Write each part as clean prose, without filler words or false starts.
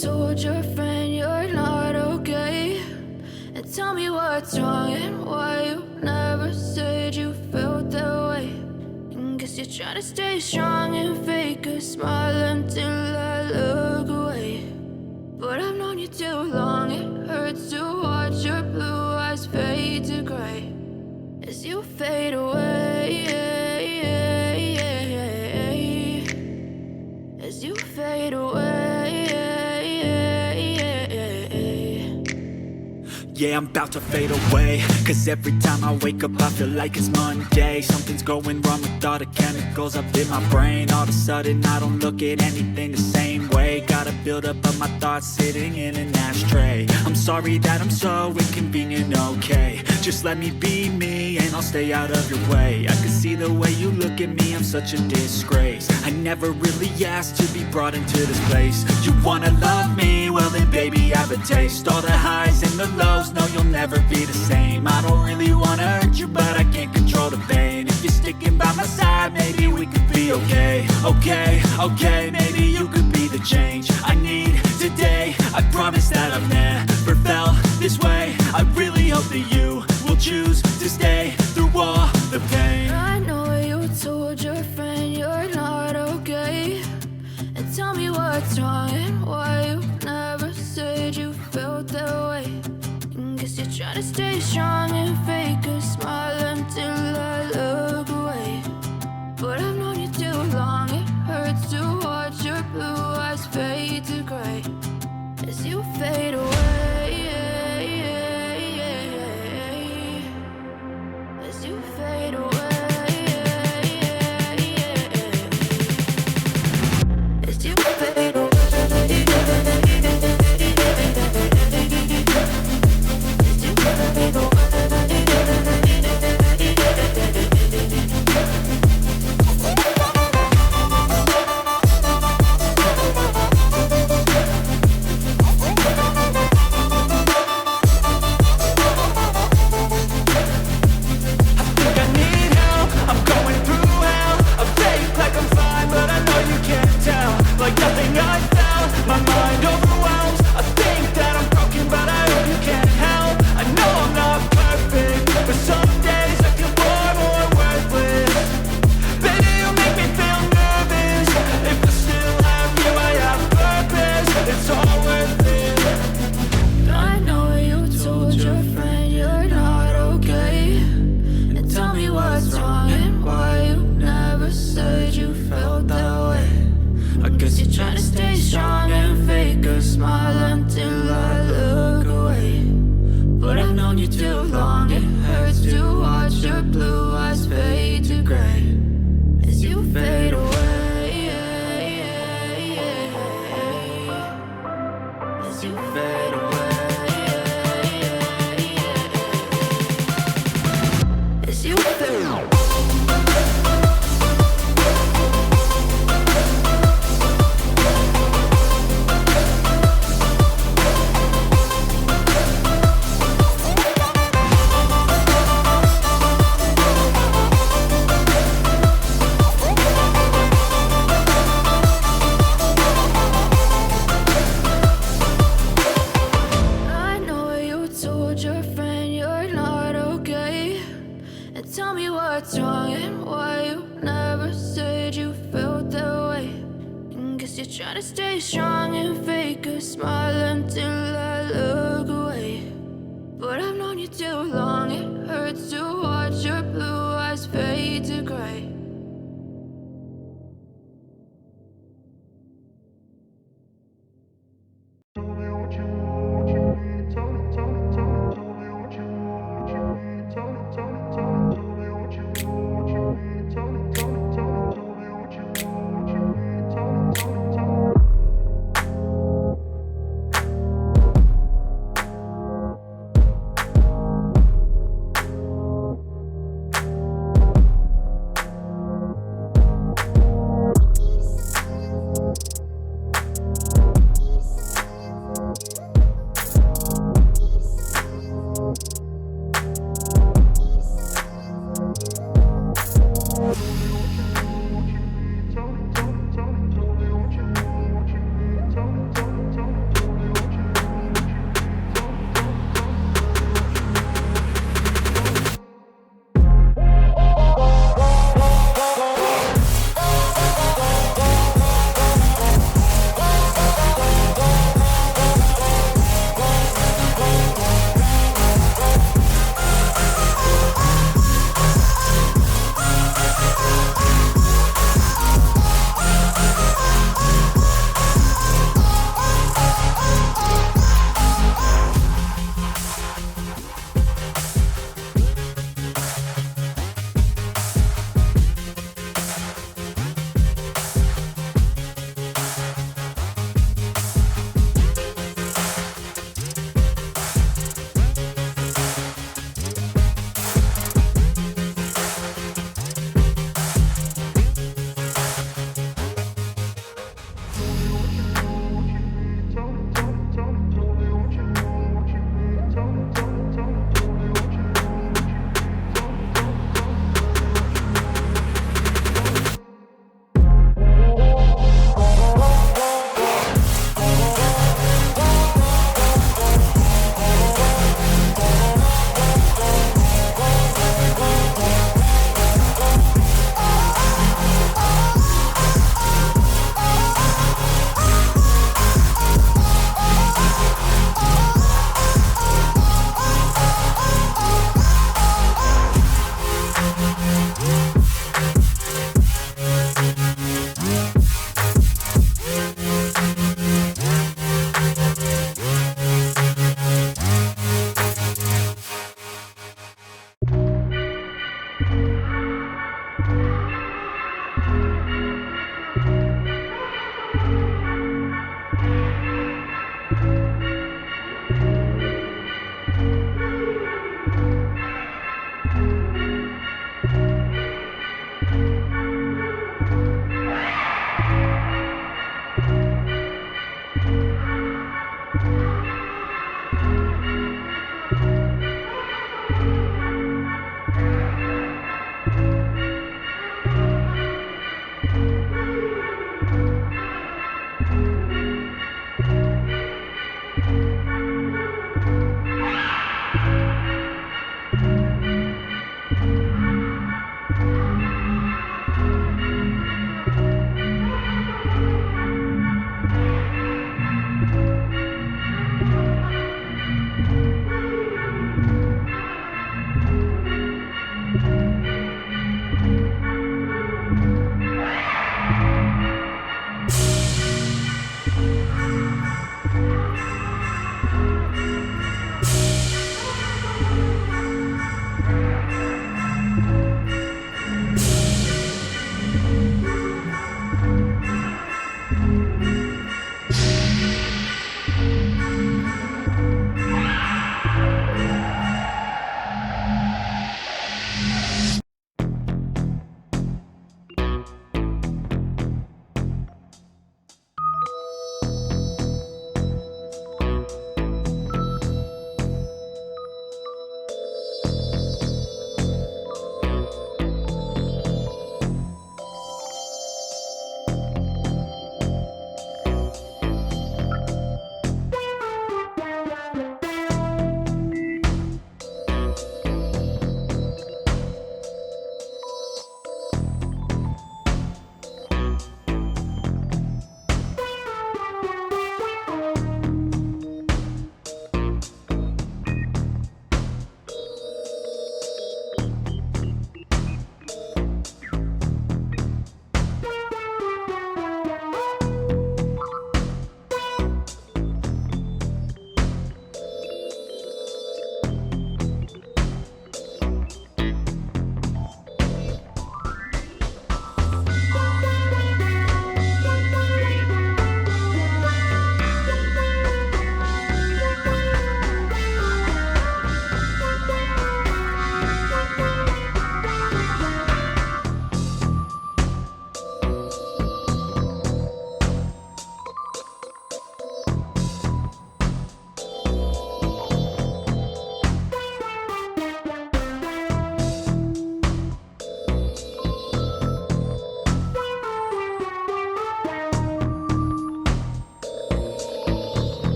told your friend you're not okay, and tell me what's wrong and why you never said you felt that way. And guess you're trying to stay strong and fake a smile until I look away. But I've known you too long, it hurts to watch your blue eyes fade to gray as you fade away, as you fade away. Yeah, I'm about to fade away, cause every time I wake up I feel like it's Monday. Something's going wrong with all the chemicals up in my brain. All of a sudden I don't look at anything the same way. Got a buildup of my thoughts sitting in an ashtray. I'm sorry that I'm so inconvenient, okay. Just let me be me and I'll stay out of your way. I can see the way you look at me, I'm such a disgrace. I never really asked to be brought into this place. You wanna love me? Well then baby, have a taste. All the highs and the lows, no, you'll never be the same. I don't really wanna hurt you, but I can't control the pain. If you're sticking by my side, maybe we could be okay. Okay, maybe you could be the change I need today. I promise that I've never felt this way. I really hope that you will choose to stay through all the pain. I know you told your friend you're not okay, and tell me what's wrong and why you never said you felt that way. Guess you're trying to stay strong and fake a smile until I look away. But I've known you too long, it hurts to watch your blue eyes fade to gray as you fade away, as you fade away, as you fade away. As you fade away. known you too long. It hurts to watch your blue eyes fade to gray as you fade away, as you fade away, as you fade away. Tell me what's wrong and why you never said you felt that way. And guess you're trying to stay strong and fake a smile until I look away. But I've known you too long, it hurts to watch your blue eyes fade to gray.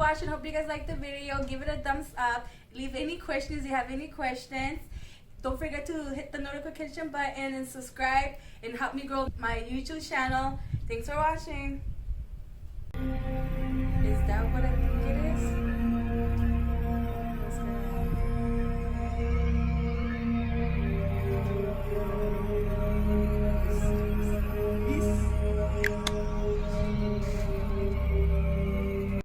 watching. Hope you guys liked the video. Give it a thumbs up. Leave any questions if you have any questions. Don't forget to hit the notification button and subscribe and help me grow my YouTube channel. Thanks for watching. Is that what I